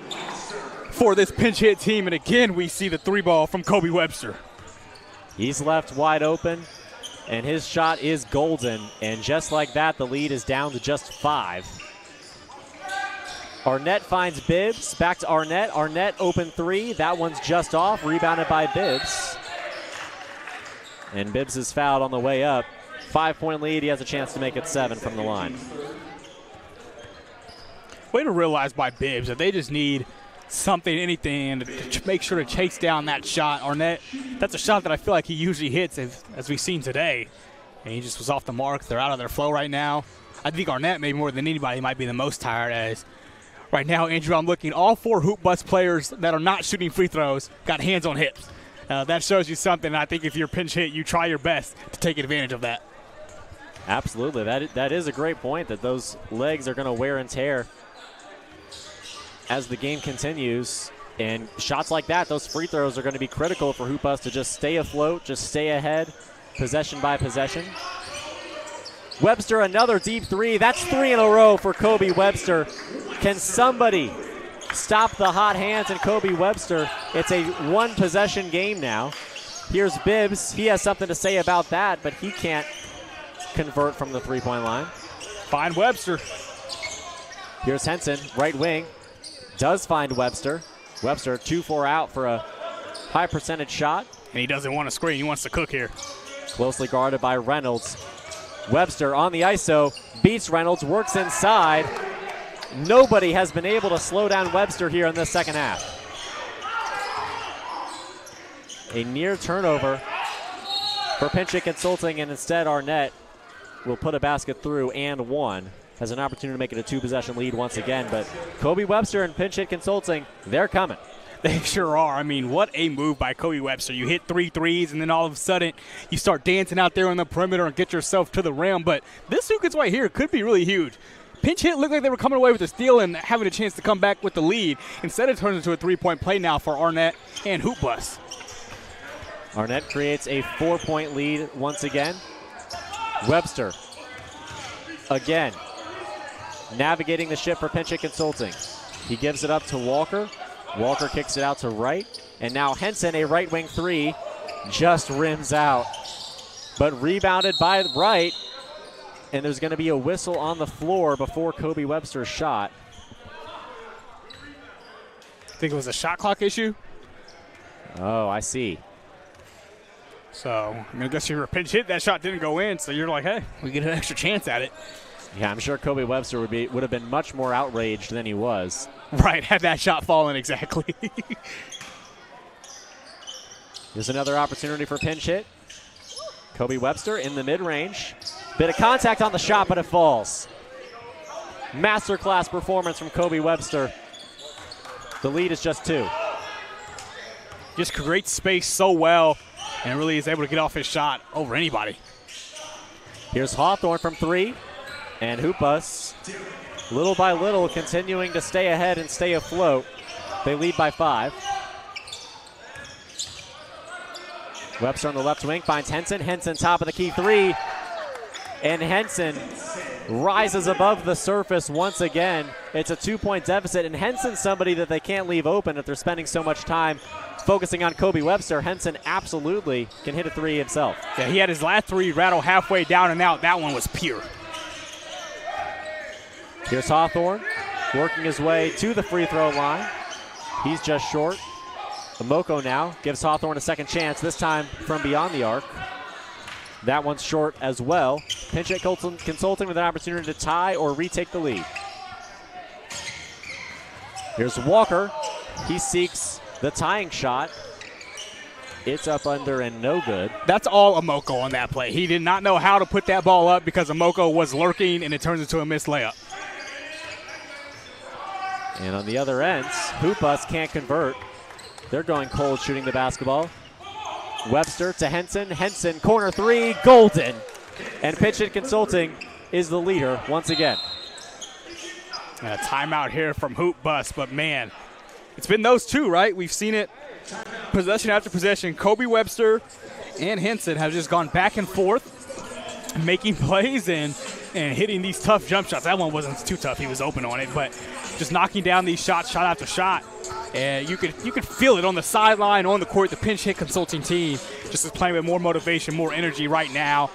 for this pinch hit team. And again, we see the 3-ball from Kobe Webster. He's left wide open, and his shot is golden. And just like that, the lead is down to just 5. Arnett finds Bibbs. Back to Arnett. Arnett open 3. That one's just off. Rebounded by Bibbs. And Bibbs is fouled on the way up. 5-point lead. He has a chance to make it 7 from the line. Way to realize by Bibbs that they just need something, anything, to make sure to chase down that shot. Arnett, that's a shot that I feel like he usually hits, as we've seen today. And he just was off the mark. They're out of their flow right now. I think Arnett, maybe more than anybody, might be the most tired, as right now, Andrew, I'm looking, all 4 Hoop Bus players that are not shooting free throws got hands on hips. That shows you something. I think if you're pinch hit, you try your best to take advantage of that. Absolutely. That is a great point, that those legs are going to wear and tear as the game continues. And shots like that, those free throws are going to be critical for Hoop Bus to just stay afloat, just stay ahead, possession by possession. Webster, another deep 3. That's 3 in a row for Kobe Webster. Can somebody stop the hot hands in Kobe Webster? It's a 1-possession game now. Here's Bibbs. He has something to say about that, but he can't convert from the 3-point line. Find Webster. Here's Henson, right wing. Does find Webster. Webster 2-4 out for a high percentage shot. And he doesn't want to screen. He wants to cook here. Closely guarded by Reynolds. Webster on the ISO, beats Reynolds, works inside. Nobody has been able to slow down Webster here in the second half. A near turnover for Pinch Hit Consulting, and instead Arnett will put a basket through and one. Has an opportunity to make it a 2-possession lead once again, but Kobe Webster and Pinch Hit Consulting, they're coming. They sure are. I mean, what a move by Kobe Webster. You hit 3 threes, and then all of a sudden you start dancing out there on the perimeter and get yourself to the rim. But this Hookins right here could be really huge. Pinch hit looked like they were coming away with a steal and having a chance to come back with the lead. Instead, it turns into a 3-point play now for Arnett and Hoop Bus. Arnett creates a 4-point lead once again. Webster again navigating the ship for Pinch Hit Consulting. He gives it up to Walker. Walker kicks it out to right. And now Henson, a right wing three, just rims out. But rebounded by Wright. And there's going to be a whistle on the floor before Kobe Webster's shot. I think it was a shot clock issue. Oh, I see. So, I guess you were a pinch hit. That shot didn't go in, so you're like, hey, we get an extra chance at it. Yeah, I'm sure Kobe Webster would have been much more outraged than he was. Right, had that shot fallen exactly. There's another opportunity for pinch hit. Kobe Webster in the mid-range. Bit of contact on the shot, but it falls. Masterclass performance from Kobe Webster. The lead is just 2. Just creates space so well and really is able to get off his shot over anybody. Here's Hawthorne from 3. And Hoopas, little by little, continuing to stay ahead and stay afloat. They lead by 5. Webster on the left wing finds Henson. Henson top of the key 3. And Henson rises above the surface once again. It's a 2-point deficit, and Henson's somebody that they can't leave open if they're spending so much time focusing on Kobe Webster. Henson absolutely can hit a 3 himself. Yeah, he had his last 3 rattle halfway down and out. That one was pure. Here's Hawthorne working his way to the free throw line. He's just short. Amoko now gives Hawthorne a second chance, this time from beyond the arc. That one's short as well. Pinch hit consulting with an opportunity to tie or retake the lead. Here's Walker. He seeks the tying shot. It's up under and no good. That's all Amoko on that play. He did not know how to put that ball up because Amoko was lurking, and it turns into a missed layup. And on the other ends, Hoopas can't convert. They're going cold shooting the basketball. Webster to Henson. Henson, corner 3, golden. And Pinch Hit Consulting is the leader once again. And a timeout here from Hoopbus, but man, it's been those two, right? We've seen it possession after possession. Kobe Webster and Henson have just gone back and forth, making plays and hitting these tough jump shots. That one wasn't too tough. He was open on it, but just knocking down these shots, shot after shot. And you could feel it on the sideline, on the court. The Pinch Hit Consulting team just is playing with more motivation, more energy right now.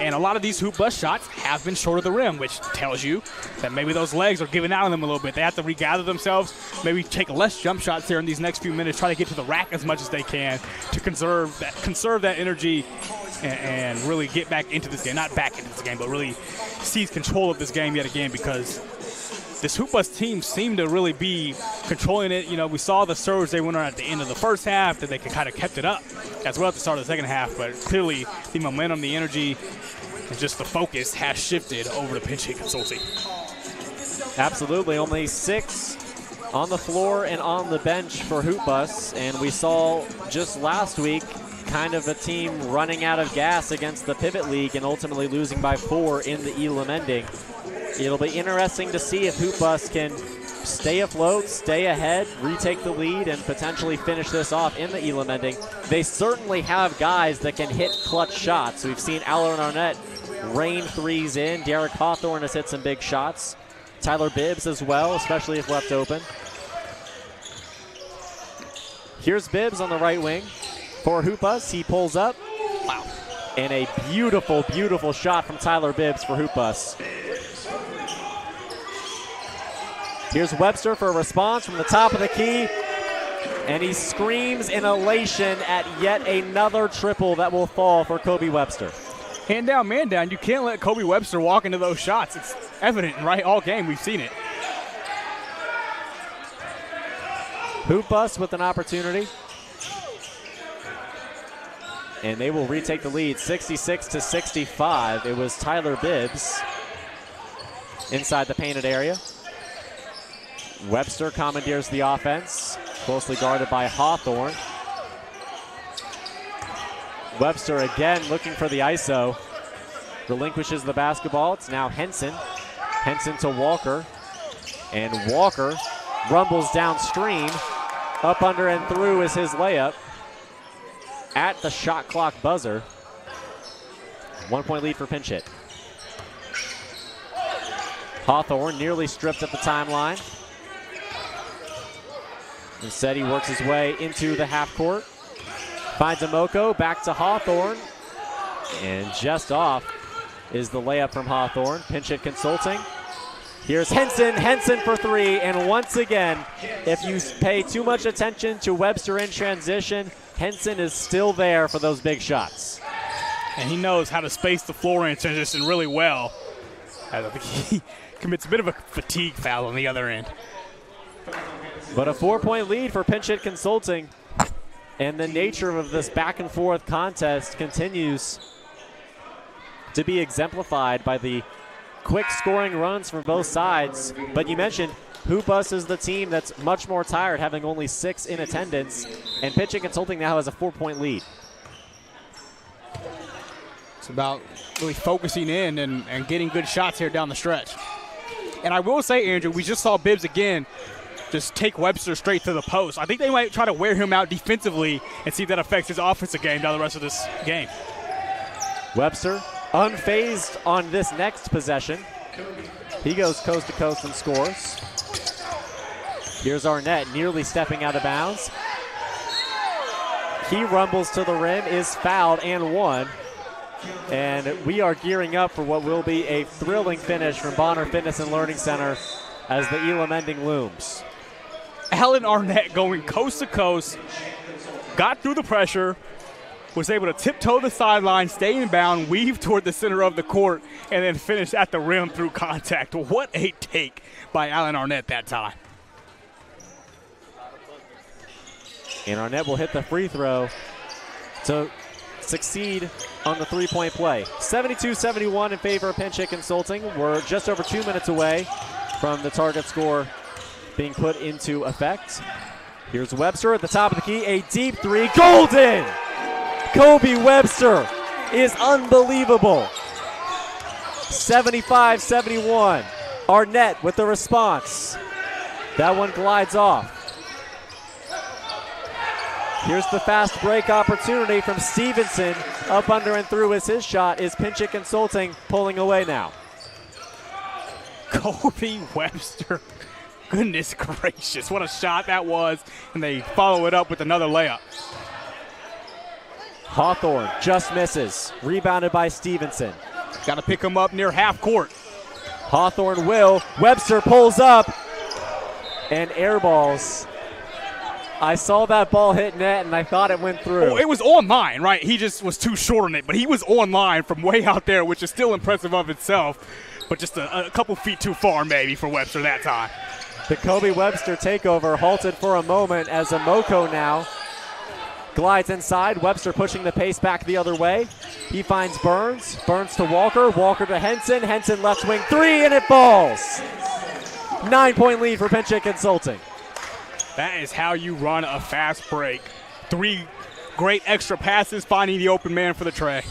And a lot of these hoop bust shots have been short of the rim, which tells you that maybe those legs are giving out on them a little bit. They have to regather themselves, maybe take less jump shots here in these next few minutes, try to get to the rack as much as they can to conserve that energy and really get back into this game. Not back into this game, but really seize control of this game yet again, because this Hoopbus team seemed to really be controlling it. You know, we saw the surge they went on at the end of the first half, that they kind of kept it up as well at the start of the second half. But clearly the momentum, the energy, and just the focus has shifted over to Pinch Hit Consulting. Absolutely. Only 6 on the floor and on the bench for Hoopbus. And we saw just last week kind of a team running out of gas against the Pivot League and ultimately losing by 4 in the Elam ending. It'll be interesting to see if Hoopbus can stay afloat, stay ahead, retake the lead, and potentially finish this off in the Elam ending. They certainly have guys that can hit clutch shots. We've seen Allen Arnett rain threes in. Derek Hawthorne has hit some big shots. Tyler Bibbs as well, especially if left open. Here's Bibbs on the right wing for Hoopbus. He pulls up. Wow. And a beautiful, beautiful shot from Tyler Bibbs for Hoopbus. Here's Webster for a response from the top of the key. And he screams in elation at yet another triple that will fall for Kobe Webster. Hand down, man down. You can't let Kobe Webster walk into those shots. It's evident, right? All game, we've seen it. Hoopbus with an opportunity. And they will retake the lead, 66-65. It was Tyler Bibbs inside the painted area. Webster commandeers the offense, closely guarded by Hawthorne. Webster again looking for the ISO. Relinquishes the basketball. It's now Henson. Henson to Walker. And Walker rumbles downstream. Up, under, and through is his layup. At the shot clock buzzer. 1 point lead for Pinch Hit. Hawthorne nearly stripped at the timeline. Instead, he works his way into the half court. Finds Amoko, back to Hawthorne. And just off is the layup from Hawthorne. Pinch hit Consulting. Here's Henson. Henson for three. And once again, if you pay too much attention to Webster in transition, Henson is still there for those big shots. And he knows how to space the floor in transition really well. I think he commits a bit of a fatigue foul on the other end. But a 4-point lead for Pinch Hit Consulting. And the nature of this back and forth contest continues to be exemplified by the quick scoring runs from both sides. But you mentioned Hoop Us is the team that's much more tired, having only 6 in attendance. And Pinch Hit Consulting now has a 4-point lead. It's about really focusing in and getting good shots here down the stretch. And I will say, Andrew, we just saw Bibbs again just take Webster straight to the post. I think they might try to wear him out defensively and see if that affects his offensive game down the rest of this game. Webster unfazed on this next possession. He goes coast to coast and scores. Here's Arnett nearly stepping out of bounds. He rumbles to the rim, is fouled and won. And we are gearing up for what will be a thrilling finish from Bonner Fitness and Learning Center as the Elam ending looms. Alan Arnett going coast to coast, got through the pressure, was able to tiptoe the sideline, stay in bound, weave toward the center of the court, and then finish at the rim through contact. What a take by Alan Arnett that time. And Arnett will hit the free throw to succeed on the three-point play. 72-71 in favor of Pinch Hit Consulting. We're just over 2 minutes away from the target score being put into effect. Here's Webster at the top of the key, a deep three, golden! Kobe Webster is unbelievable. 75-71. Arnett with the response. That one glides off. Here's the fast break opportunity from Stevenson. Up, under, and through is his shot. Is Pinch Hit Consulting pulling away now? Kobe Webster. Goodness gracious, what a shot that was. And they follow it up with another layup. Hawthorne just misses. Rebounded by Stevenson. Got to pick him up near half court. Hawthorne will. Webster pulls up and airballs. I saw that ball hit net, and I thought it went through. Oh, it was on line, right? He just was too short on it, but he was on line from way out there, which is still impressive of itself, but just a couple feet too far maybe for Webster that time. The Kobe Webster takeover halted for a moment as Amoko now glides inside. Webster pushing the pace back the other way. He finds Burns. Burns to Walker. Walker to Henson. Henson left wing three, and it falls. 9-point lead for Pinch Hit Consulting. That is how you run a fast break. 3 great extra passes, finding the open man for the tray.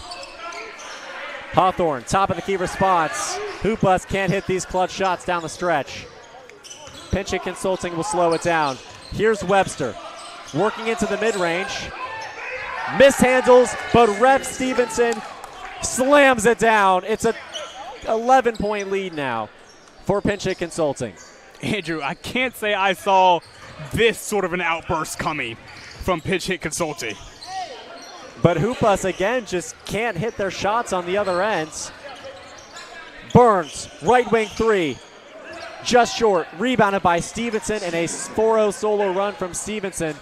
Hawthorne, top of the key response. Hoop Us can't hit these clutch shots down the stretch. Pinch Hit Consulting will slow it down. Here's Webster, working into the mid-range. Mishandles, but Ref Stevenson slams it down. It's a 11-point lead now for Pinch Hit Consulting. Andrew, I can't say I saw this sort of an outburst coming from Pinch Hit Consulting. But Hoop Us again just can't hit their shots on the other ends. Burns, right wing three, just short. Rebounded by Stevenson, and a 4-0 solo run from Stevenson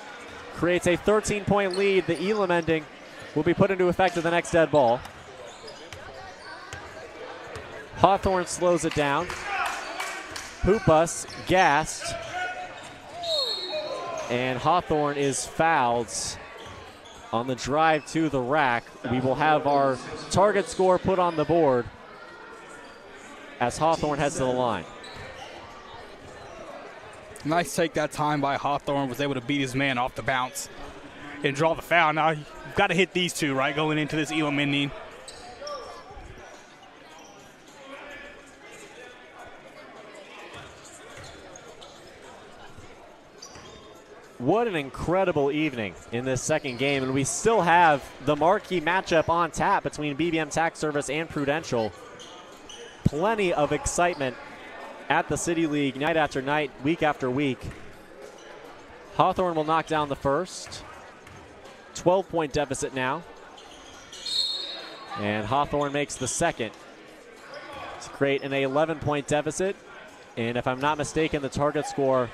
creates a 13-point lead. The Elam ending will be put into effect at the next dead ball. Hawthorne slows it down. Hoop Us gassed. And Hawthorne is fouled on the drive to the rack. We will have our target score put on the board as Hawthorne heads to the line. Nice take that time by Hawthorne. Was able to beat his man off the bounce and draw the foul. Now you've got to hit these two, right, going into this Elam ending. What an incredible evening in this second game, and we still have the marquee matchup on tap between BBM Tax Service and Prudential. Plenty of excitement at the City League night after night, week after week. Hawthorne will knock down the first. 12-point deficit now. And Hawthorne makes the second to create an 11-point deficit. And if I'm not mistaken, the target score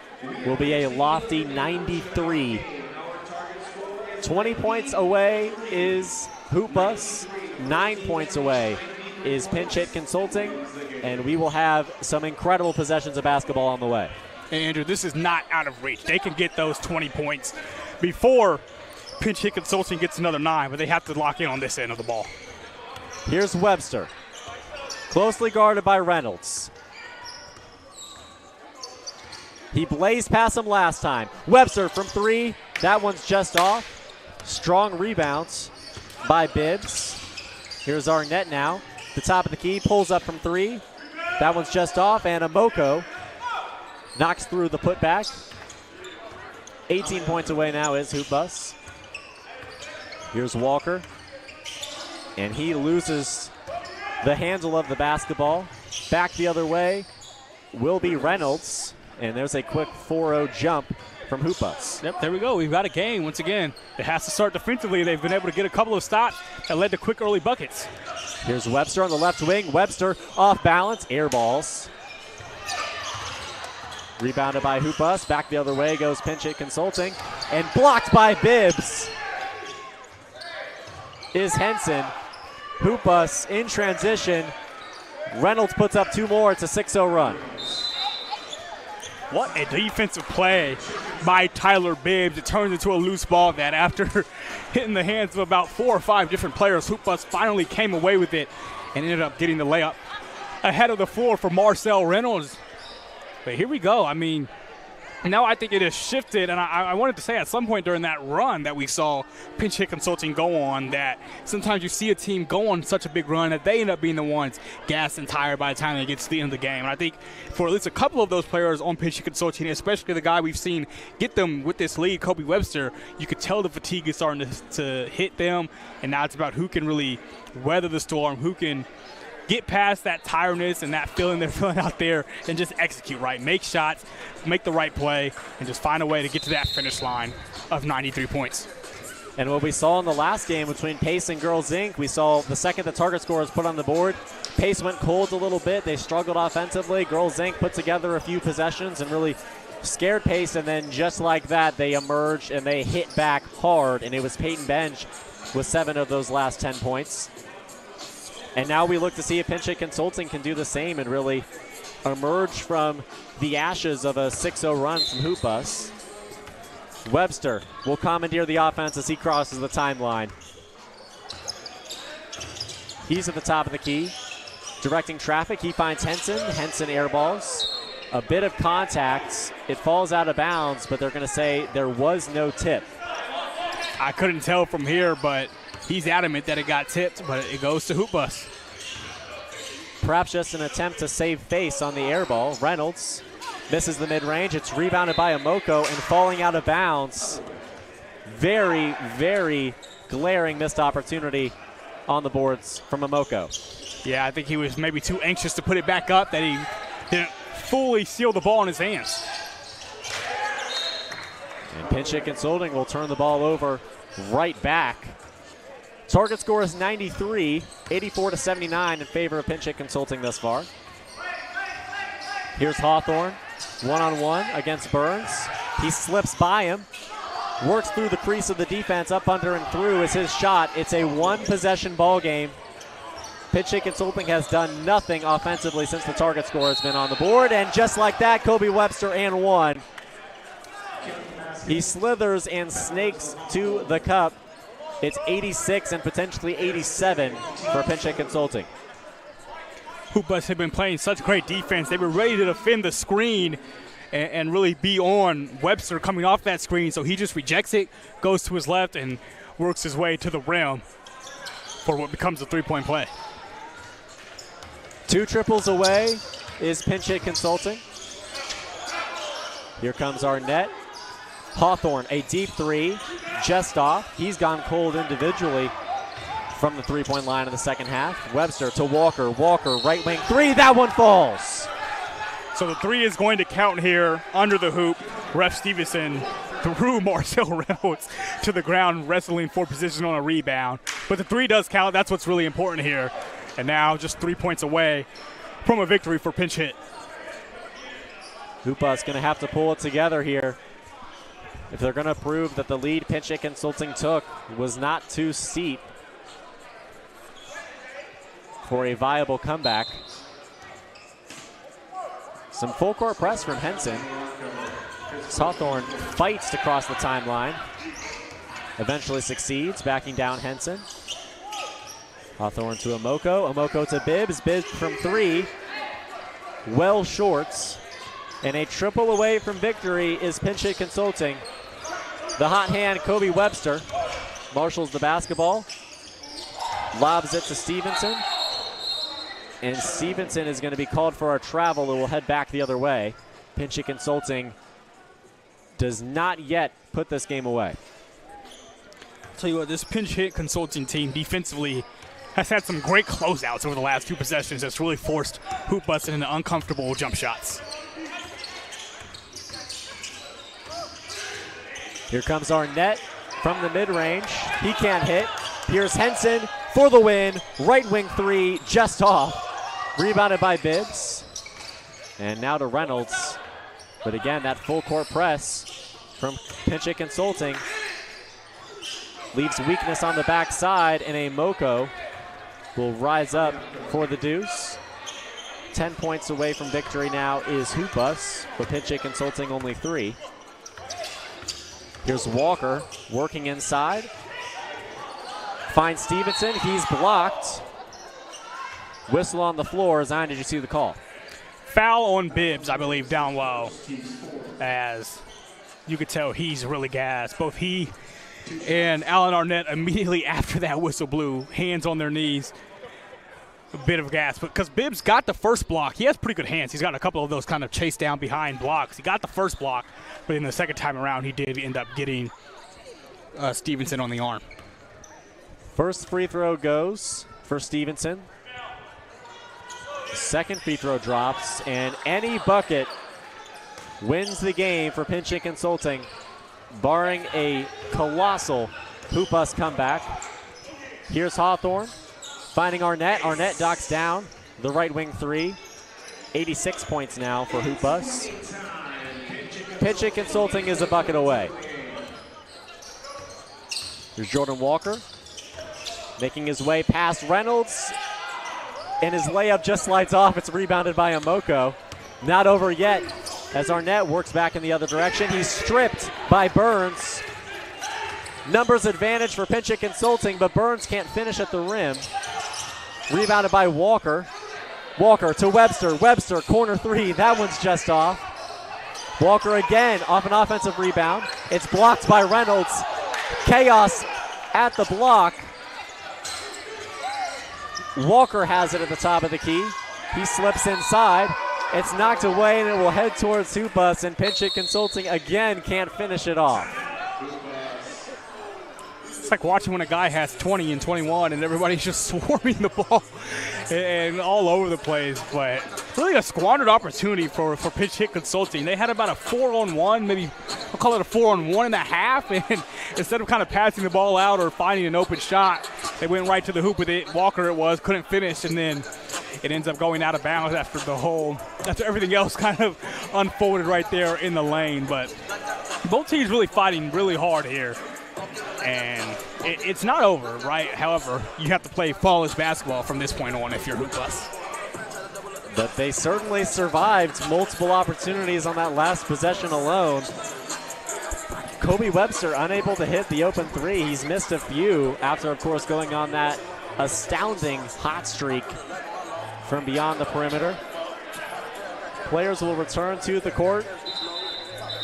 will be a lofty 93. 20 points away is Hoop Bus. 9 points away is Pinch Hit Consulting. And we will have some incredible possessions of basketball on the way. And Andrew, this is not out of reach. They can get those 20 points before Pinch Hit Consulting gets another 9, but they have to lock in on this end of the ball. Here's Webster. Closely guarded by Reynolds. He blazed past him last time. Webster from 3. That one's just off. Strong rebounds by Bibbs. Here's Arnett now. The top of the key, pulls up from 3. That one's just off, and Amoko knocks through the putback. 18 points away now is Hoop Bus. Here's Walker. And he loses the handle of the basketball. Back the other way will be Reynolds. And there's a quick 4-0 jump from Hoop Bus. Yep, there we go. We've got a game once again. It has to start defensively. They've been able to get a couple of stops that led to quick early buckets. Here's Webster on the left wing. Webster off balance, air balls. Rebounded by Hoop Bus. Back the other way goes Pinch Hit Consulting. And blocked by Bibbs is Henson. Hoop Bus in transition. Reynolds puts up 2 more. It's a 6-0 run. What a defensive play by Tyler Bibbs. It turns into a loose ball that after hitting the hands of about 4 or 5 different players, Hoop Bus finally came away with it and ended up getting the layup ahead of the floor for Marcel Reynolds. But here we go. I mean, now I think it has shifted, and I wanted to say at some point during that run that we saw Pinch Hit Consulting go on, that sometimes you see a team go on such a big run that they end up being the ones gassed and tired by the time they get to the end of the game. And I think for at least a couple of those players on Pinch Hit Consulting, especially the guy we've seen get them with this lead, Kobe Webster, you could tell the fatigue is starting to hit them, and now it's about who can really weather the storm, who can get past that tiredness and that feeling they're feeling out there and just execute right. Make shots, make the right play, and just find a way to get to that finish line of 93 points. And what we saw in the last game between Pace and Girls Inc., we saw the second the target score was put on the board, Pace went cold a little bit. They struggled offensively. Girls Inc. put together a few possessions and really scared Pace, and then just like that, they emerged and they hit back hard, and it was Peyton Benj with 7 of those last 10 points. And now we look to see if Pinch Hit Consulting can do the same and really emerge from the ashes of a 6-0 run from Hoop Bus. Webster will commandeer the offense as he crosses the timeline. He's at the top of the key, directing traffic. He finds Henson. Henson airballs. A bit of contact. It falls out of bounds, but they're going to say there was no tip. I couldn't tell from here, but he's adamant that it got tipped, but it goes to Hoop Bus. Perhaps just an attempt to save face on the air ball. Reynolds misses the mid-range. It's rebounded by Amoko and falling out of bounds. Very, very glaring missed opportunity on the boards from Amoko. Yeah, I think he was maybe too anxious to put it back up, that he didn't fully seal the ball in his hands. And Pinch Hit Consulting will turn the ball over right back. Target score is 93, 84-79 in favor of Pinch Hit Consulting thus far. Here's Hawthorne, one-on-one against Burns. He slips by him, works through the crease of the defense, up, under, and through is his shot. It's a one-possession ball game. Pinch Hit Consulting has done nothing offensively since the target score has been on the board, and just like that, Kobe Webster and one. He slithers and snakes to the cup. It's 86 and potentially 87 for Pinch Hit Consulting. Hoop Bus have been playing such great defense. They were ready to defend the screen and really be on Webster coming off that screen, so he just rejects it, goes to his left, and works his way to the rim for what becomes a three-point play. 2 triples away is Pinch Hit Consulting. Here comes Arnett. Hawthorne, a deep 3, just off. He's gone cold individually from the three-point line in the second half. Webster to Walker. Walker, right wing 3. That one falls. So the 3 is going to count here under the hoop. Ref Stevenson threw Marcel Reynolds to the ground, wrestling for position on a rebound. But the three does count. That's what's really important here. And now just 3 points away from a victory for Pinch Hit. Hoopa's going to have to pull it together here if they're going to prove that the lead Pinch Hit Consulting took was not too steep for a viable comeback. Some full court press from Henson. Hawthorne fights to cross the timeline. Eventually succeeds, backing down Henson. Hawthorne to Amoko. Amoko to Bibbs. Bibbs from three. Well shorts. And a triple away from victory is Pinch Hit Consulting. The hot hand, Kobe Webster, marshals the basketball. Lobs it to Stevenson. And Stevenson is going to be called for a travel and will head back the other way. Pinch Hit Consulting does not yet put this game away. I'll tell you what, this Pinch Hit Consulting team defensively has had some great closeouts over the last two possessions that's really forced Hoop Bus into uncomfortable jump shots. Here comes Arnett from the mid-range. He can't hit. Here's Henson for the win. Right wing three, just off. Rebounded by Bibbs. And now to Reynolds. But again, that full court press from Pinch Hit Consulting leaves weakness on the backside, and a Moko will rise up for the deuce. 10 points away from victory now is Hoop Bus, but Pinch Hit Consulting only 3. Here's Walker working inside. Finds Stevenson. He's blocked. Whistle on the floor. Zion, did you see the call? Foul on Bibbs, I believe, down low. As you could tell, he's really gassed. Both he and Alan Arnett immediately after that whistle blew, hands on their knees. A bit of gas, because Bibbs got the first block. He has pretty good hands. He's got a couple of those kind of chase down behind blocks. He got the first block, but in the second time around, he did end up getting Stevenson on the arm. First free throw goes for Stevenson. Second free throw drops, and any bucket wins the game for Pinch Hit Consulting, barring a colossal Hoop Bus comeback. Here's Hawthorne. Finding Arnett. Arnett docks down the right wing three. 86 points now for Hoop Bus. Pinch Hit Consulting is a bucket away. Here's Jordan Walker making his way past Reynolds. And his layup just slides off. It's rebounded by Amoko. Not over yet as Arnett works back in the other direction. He's stripped by Burns. Numbers advantage for Pinch Hit Consulting, but Burns can't finish at the rim. Rebounded by Walker. Walker to Webster. Webster, corner three. That one's just off. Walker again off an offensive rebound. It's blocked by Reynolds. Chaos at the block. Walker has it at the top of the key. He slips inside. It's knocked away, and it will head towards Hoop Bus, and Pinch Hit Consulting again can't finish it off. It's like watching when a guy has 20 and 21 and everybody's just swarming the ball and all over the place. But really a squandered opportunity for Pinch Hit Consulting. They had about a 4-on-1, maybe I'll call it a 4-on-1.5. And instead of kind of passing the ball out or finding an open shot, they went right to the hoop with it. Walker it was, couldn't finish, and then it ends up going out of bounds after everything else kind of unfolded right there in the lane. But both teams really fighting really hard here. And it's not over, right? However, you have to play flawless basketball from this point on if you're Hoop Bus. But they certainly survived multiple opportunities on that last possession alone. Kobe Webster unable to hit the open three. He's missed a few after, of course, going on that astounding hot streak from beyond the perimeter. Players will return to the court.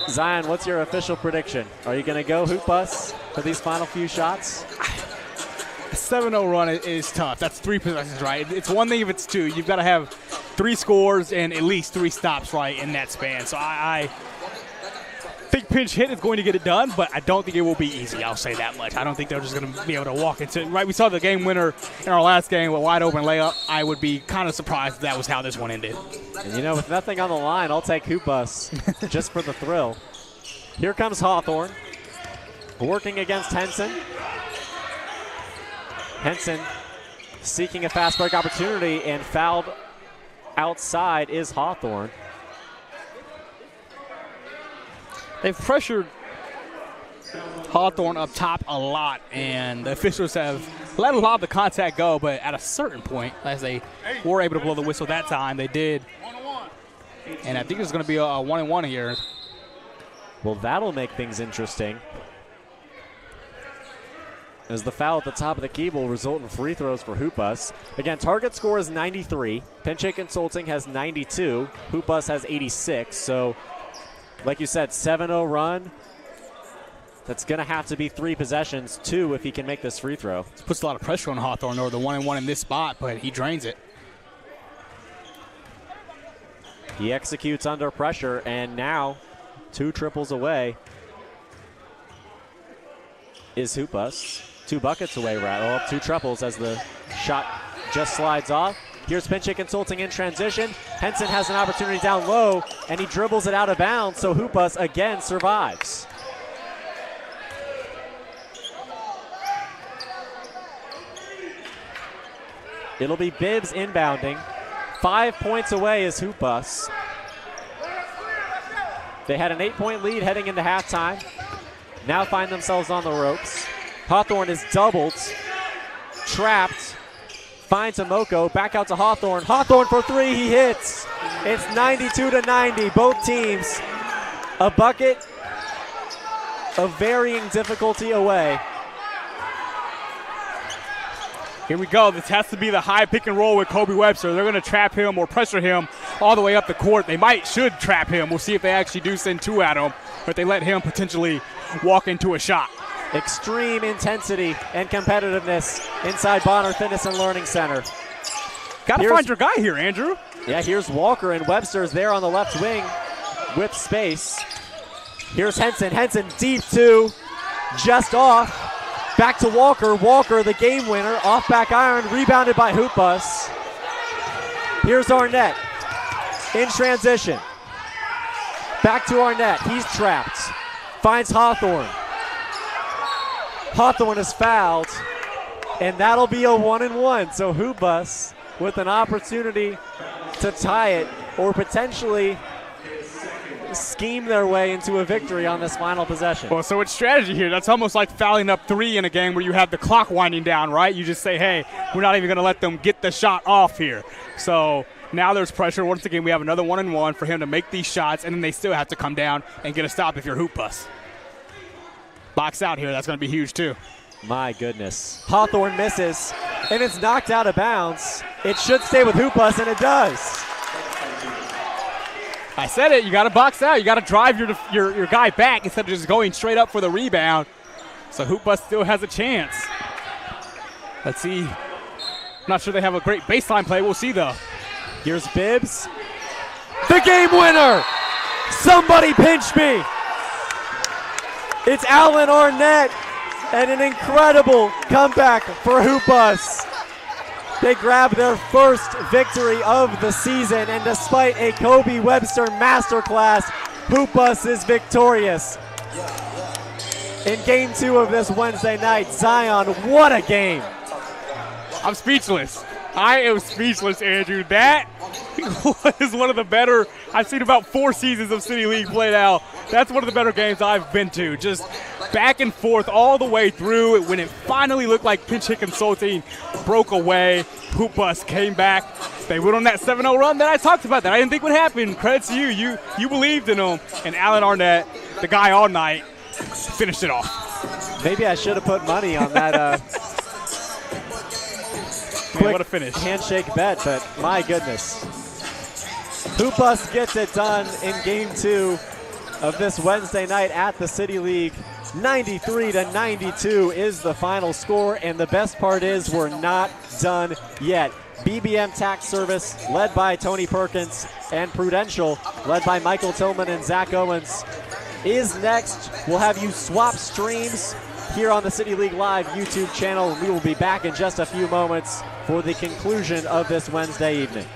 Zion, what's your official prediction? Are you going to go Hoop Bus for these final few shots? A 7-0 run is tough. That's 3 possessions, right? It's one thing if it's 2. You've got to have 3 scores and at least 3 stops, right, in that span. So I think Pinch Hit is going to get it done, but I don't think it will be easy. I'll say that much. I don't think they're just going to be able to walk into it. Right, we saw the game winner in our last game with a wide open layup. I would be kind of surprised if that was how this one ended. And with nothing on the line, I'll take Hoop Bus just for the thrill. Here comes Hawthorne, working against Henson. Henson seeking a fast break opportunity, and fouled outside is Hawthorne. They've pressured Hawthorne up top a lot, and the officials have let a lot of the contact go, but at a certain point, as they were able to blow the whistle that time, they did. And I think it's going to be a 1-and-1 here. Well, that'll make things interesting, as the foul at the top of the key will result in free throws for Hoop Bus. Again, target score is 93. Pinch Consulting has 92. Hoop Bus has 86. So, like you said, 7-0 run. That's going to have to be 3 possessions, 2 if he can make this free throw. This puts a lot of pressure on Hawthorne, or the 1-and-1 in this spot, but he drains it. He executes under pressure, and now 2 triples away is Hoop Bus. 2 buckets away, rather. 2 triples as the shot just slides off. Here's Pinch Consulting in transition. Henson has an opportunity down low, and he dribbles it out of bounds, so Hoop Bus again survives. It'll be Bibbs inbounding. 5 points away is Hoop Bus. They had an 8-point lead heading into halftime. Now find themselves on the ropes. Hawthorne is doubled, trapped, finds Amoko, back out to Hawthorne. Hawthorne for 3, he hits. It's 92-90, both teams a bucket of varying difficulty away. Here we go. This has to be the high pick and roll with Kobe Webster. They're going to trap him or pressure him all the way up the court. They should trap him. We'll see if they actually do send 2 at him, but they let him potentially walk into a shot. Extreme intensity and competitiveness inside Bonner Fitness and Learning Center. Got to find your guy here, Andrew. Yeah, here's Walker, and Webster's there on the left wing with space. Here's Henson. Henson deep 2, just off. Back to Walker. Walker, the game winner, off back iron, rebounded by Hoop Bus. Here's Arnett in transition. Back to Arnett. He's trapped. Finds Hawthorne. Hawthorne is fouled, and that'll be a 1-and-1. So Hoop Bus with an opportunity to tie it or potentially scheme their way into a victory on this final possession. Well, so it's strategy here. That's almost like fouling up 3 in a game where you have the clock winding down, right? You just say, hey, we're not even going to let them get the shot off here. So now there's pressure. Once again, we have another 1-and-1 for him to make these shots, and then they still have to come down and get a stop if you're Hoop Bus. Box out here. That's going to be huge, too. My goodness. Hawthorne misses, and it's knocked out of bounds. It should stay with Hoop Bus, and it does. I said it. You got to box out. You got to drive your guy back instead of just going straight up for the rebound. So Hoop Bus still has a chance. Let's see. I'm not sure they have a great baseline play. We'll see, though. Here's Bibbs. The game winner! Somebody pinch me! It's Alan Arnett, and an incredible comeback for Hoop Bus. They grab their first victory of the season, and despite a Kobe Webster masterclass, Hoop Bus is victorious. In Game 2 of this Wednesday night, Zion, what a game. I'm speechless. I am speechless, Andrew. That was one of the better, I've seen about 4 seasons of City League played out. That's one of the better games I've been to. Just back and forth all the way through. When it finally looked like Pinch Consulting broke away, Hoop Bus came back. They went on that 7-0 run that I talked about that I didn't think would happen. Credit to you. You believed in them. And Alan Arnett, the guy all night, finished it off. Maybe I should have put money on that quick what a finish. Handshake bet, but my goodness. Hoop Bus gets it done in Game 2 of this Wednesday night at the City League. 93-92 is the final score, and the best part is we're not done yet. BBM Tax Service, led by Tony Perkins, and Prudential, led by Michael Tillman and Zach Owens, is next. We'll have you swap streams here on the City League Live YouTube channel. We will be back in just a few moments for the conclusion of this Wednesday evening.